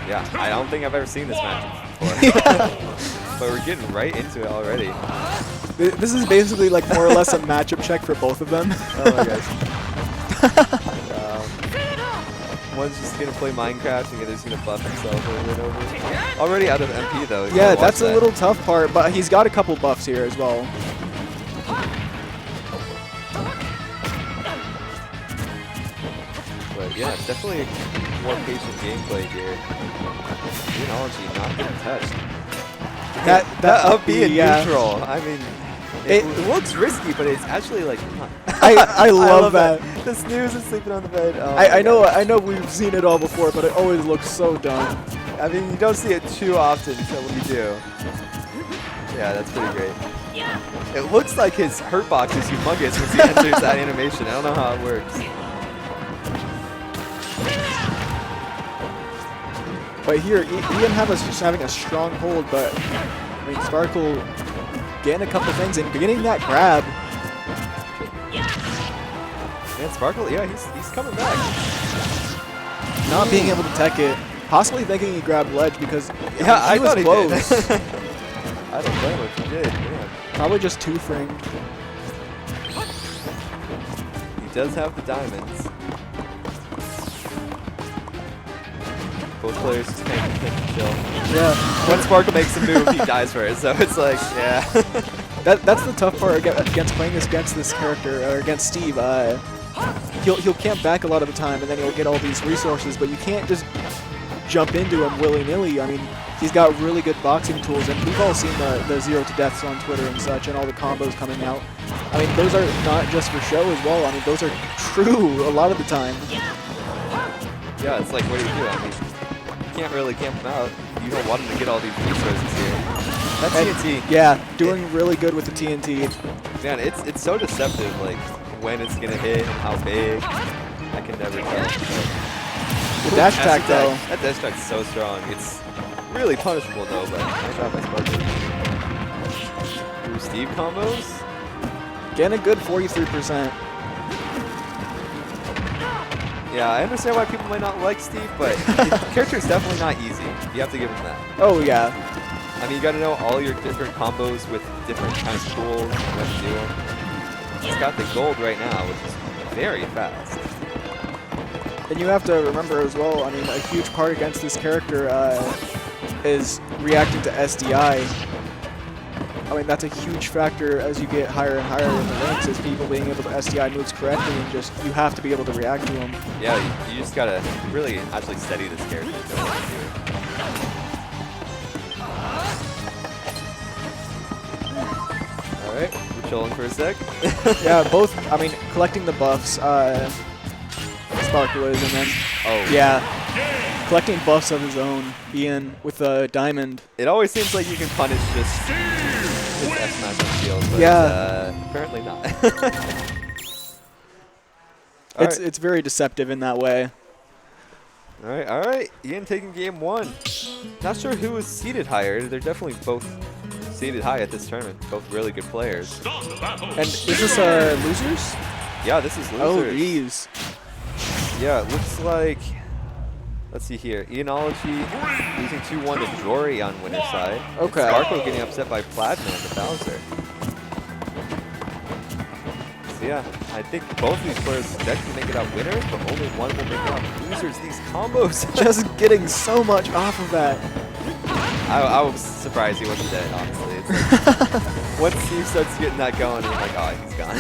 Yeah, I don't think I've ever seen this matchup before. But we're getting right into it already. This is basically like more or less a matchup check for both of them. Oh my gosh. One's just gonna play Minecraft and the other's gonna buff himself over and over. Already out of MP though. Yeah, that's a little tough part, but he's got a couple buffs here as well. But yeah, definitely more patient gameplay here. Ianology not getting touched. That up B in neutral. I mean, it looks risky, but it's actually like not. I love that. The snooze is sleeping on the bed. Oh I know we've seen it all before, but it always looks so dumb. I mean, you don't see it too often, so when you do, yeah, that's pretty great. It looks like his hurt box is humongous once he enters that animation. I don't know how it works. But here, Ian just having a strong hold, but I mean, Sparkle getting a couple things and getting that grab. Man, Sparkle, yeah, he's coming back. Not being able to tech it, possibly thinking he grabbed ledge because I was thought close. He did. I don't blame him if he did. Man. Probably just two-fring. He does have the diamonds. Both players just kind of chill. Yeah. When Sparkle makes a move, he dies for it. So it's like, yeah. That's the tough part against playing against this character or against Steve. He'll camp back a lot of the time, and then he'll get all these resources. But you can't just jump into him willy-nilly. I mean, he's got really good boxing tools, and we've all seen the 0 to deaths on Twitter and such, and all the combos coming out. I mean, those are not just for show as well. I mean, those are true a lot of the time. Yeah, it's like, what do you do? I mean, you can't really camp him out. You don't want him to get all these resources here. That's TNT. Yeah, doing really good with the TNT. Man, it's so deceptive, like, when it's going to hit and how big. I can never tell. The dash attack, though. That dash attack's so strong. It's really punishable, though, but nice job by Sparkle. Ooh, Steve combos? Getting a good 43%. Yeah, I understand why people might not like Steve, but the character is definitely not easy. You have to give him that. Oh, yeah. I mean, you got to know all your different combos with different kinds of tools and what to do them. He's got the gold right now, which is very fast. And you have to remember as well, I mean, a huge part against this character is reacting to SDI. I mean, that's a huge factor as you get higher and higher in the ranks, is people being able to SDI moves correctly, and just, you have to be able to react to them. Yeah, you just got to really actually study this character. Alright, we're chilling for a sec. Yeah, both, I mean, collecting the buffs, Sparkle is, and then, collecting buffs of his own, Ian with a diamond. It always seems like you can punish just his F-smash on shield, but apparently not. It's very deceptive in that way. Alright, Ian taking game 1. Not sure who is seated higher. They're definitely both seated high at this tournament. Both really good players. And is this losers? Yeah, this is losers. Oh, jeez. Yeah, it looks like, let's see here, Ianology losing 2-1 to Jory on winner's side. Okay. And Sparkle getting upset by Plaidman, the Bowser. So yeah, I think both of these players can make it out winners, but only one will make it out losers. These combos just getting so much off of that. I was surprised he wasn't dead, honestly. It's like, once Steve starts getting that going, I'm like, oh, he's gone.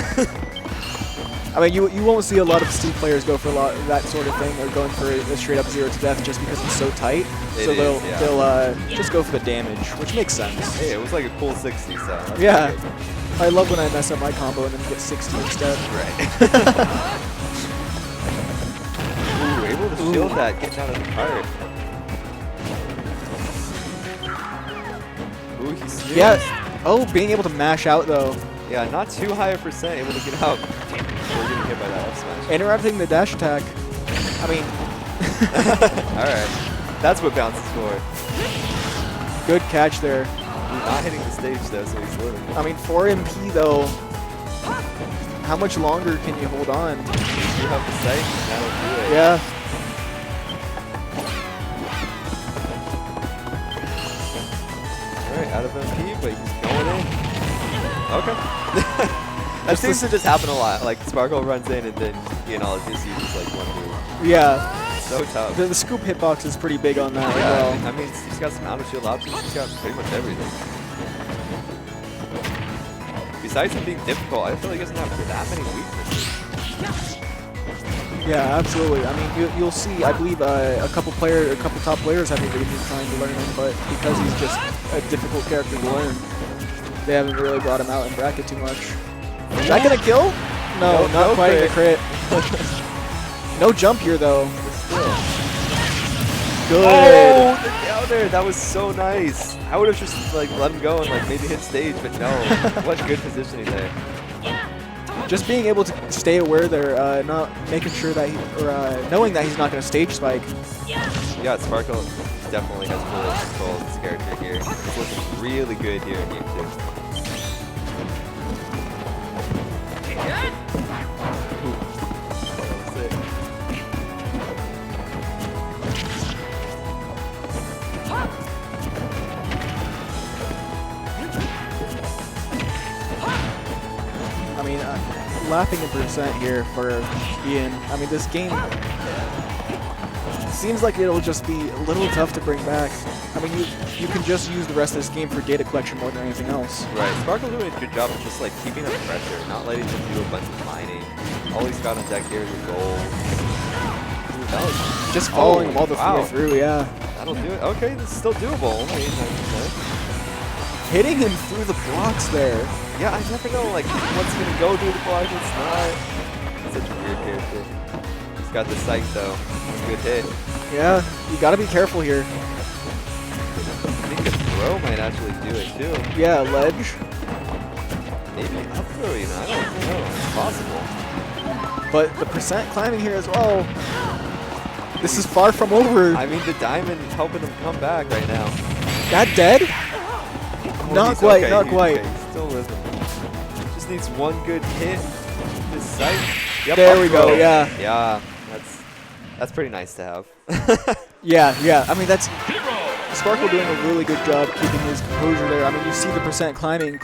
I mean, you won't see a lot of Steve players go for that sort of thing, or going for a straight up 0 to death just because it's so tight. So they'll just go for the damage, which makes sense. Hey, it was like a cool 60, so that's yeah. I love when I mess up my combo and then get 60 instead. Right. Ooh, able to shield that, getting out of the cart. Ooh, he's sneezed. Yeah. Oh, being able to mash out though. Yeah, not too high a percent, able to get out. We're getting hit by that F smash. Interrupting the dash attack. I mean. Alright. That's what bounce is for. Good catch there. Not hitting the stage though, so he's living. I mean, 4 MP though. How much longer can you hold on? You have the sight, that'll do it. Yeah. right out of MP, but he's going in. Okay. That seems to just happen a lot. Like, Sparkle runs in and then Ianology just uses like one move. Yeah. So tough. The scoop hitbox is pretty big on that as Yeah, well. I mean, he's got some out of shield options. He's got pretty much everything. Besides him being difficult, I feel like he doesn't have that many weaknesses. Yeah, absolutely. I mean, you'll see. I believe a couple top players have been trying to learn him, but because he's just a difficult character to learn, they haven't really brought him out in bracket too much. Is that gonna kill? No, not quite a crit. No jump here though. Good. Oh, the downer! That was so nice. I would have just like let him go and like maybe hit stage, but no. What good positioning there. Just being able to stay aware there, not making sure that knowing that he's not going to stage spike. Yeah, Sparkle definitely has full control of this character here. It's looking really good here in game 2. I mean, lapping in percent here for Ian. I mean, this game seems like it'll just be a little tough to bring back. I mean, you can just use the rest of this game for data collection more than anything else. Right. Sparkle's doing a good job of just like keeping up pressure, not letting him do a bunch of mining. All he's got on deck here is a gold. Just following him all the way through, yeah. That'll do it. Okay, this is still doable. I mean, hitting him through the blocks there. Yeah, I never know like what's gonna go through the blocks, what's not. Such a weird character. He's got the sight though. Good hit. Yeah, you gotta be careful here. I think the throw might actually do it too. Yeah, ledge. Maybe up throw even, I don't know. It's possible. But the percent climbing here as well. This is far from over. I mean, the diamond is helping him come back right now. That dead? Oh, not quite, okay, not quite. Okay, he's still living. Just needs one good hit. This sight. Yep, there we go, yeah. Yeah, that's pretty nice to have. Yeah. I mean, that's Sparkle doing a really good job keeping his composure there. I mean, you see the percent climbing.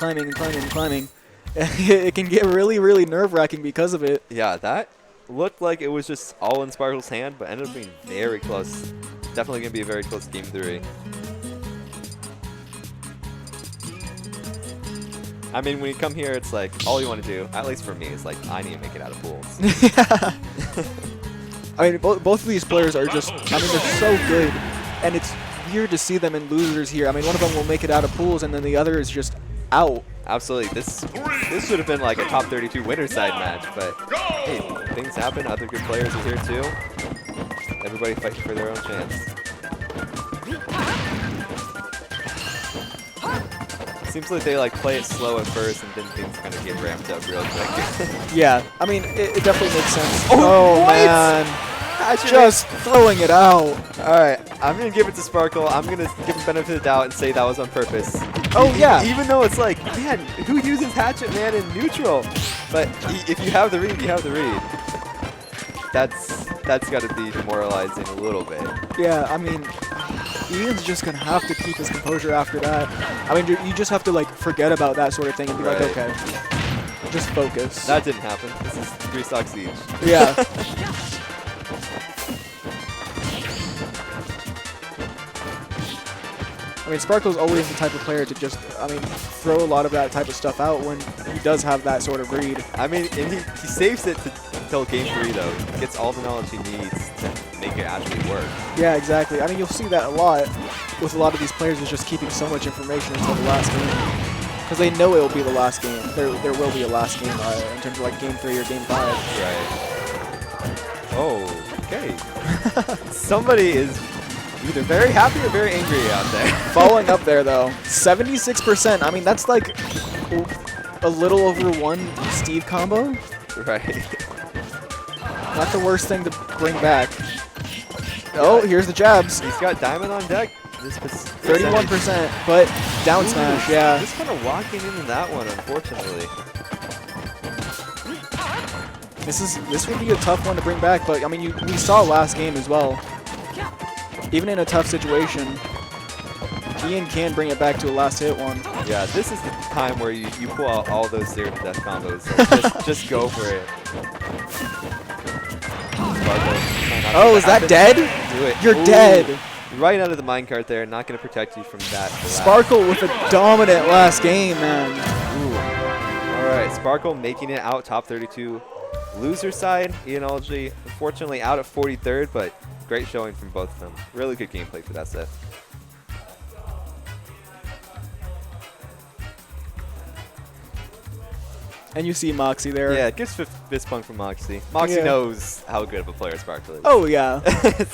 It can get really, really nerve-wracking because of it. Yeah, that looked like it was just all in Sparkle's hand, but ended up being very close. Definitely going to be a very close game 3. I mean, when you come here, it's like, all you want to do, at least for me, is like, I need to make it out of pools. Yeah. I mean, both of these players are just, I mean, they're so good. And it's weird to see them in losers here. I mean, one of them will make it out of pools, and then the other is just out. Absolutely. This should have been like a top 32 winner side match, but hey, things happen. Other good players are here too. Everybody fighting for their own chance. Seems like they like play it slow at first, and then things kind of get ramped up real quick. Yeah, I mean, it definitely makes sense. Oh man. Just throwing it out. Alright, I'm going to give it to Sparkle. I'm going to give him benefit of the doubt and say that was on purpose. Oh, yeah. Even though it's like, man, who uses Hatchet Man in neutral? But if you have the read, you have the read. That's got to be demoralizing a little bit. Yeah, I mean, Ian's just going to have to keep his composure after that. I mean, you just have to, like, forget about that sort of thing and be like, okay, just focus. That didn't happen. This is 3 stocks each. Yeah. I mean, Sparkle's always the type of player to just, I mean, throw a lot of that type of stuff out when he does have that sort of read. I mean, and he saves it until game 3, though. He gets all the knowledge he needs to make it actually work. Yeah, exactly. I mean, you'll see that a lot with a lot of these players is just keeping so much information until the last game. Because they know it will be the last game. There will be a last game in terms of like game 3 or game 5. Right. Oh, okay. Somebody is either very happy or very angry out there. Following up there, though. 76%. I mean, that's like a little over 1 Steve combo. Right. Not the worst thing to bring back. Oh, here's the jabs. He's got diamond on deck. 31%, but down smash, yeah. Just kind of walking into that one, unfortunately. This would be a tough one to bring back, but I mean, we saw last game as well. Even in a tough situation, Ian can bring it back to a last hit one. Yeah, this is the time where you pull out all those zero to death combos. just go for it. Oh, is that dead? Do it. You're Ooh. dead. Right out of the minecart there. Not going to protect you from that. Sparkle with a dominant last game, man. Ooh. All right, Sparkle making it out top 32. Loser side, Ianology, unfortunately out at 43rd, but great showing from both of them. Really good gameplay for that set. And you see Moxie there. Yeah, it gives fist pump from Moxie. Moxie knows how good of a player Sparkle is. Oh, yeah.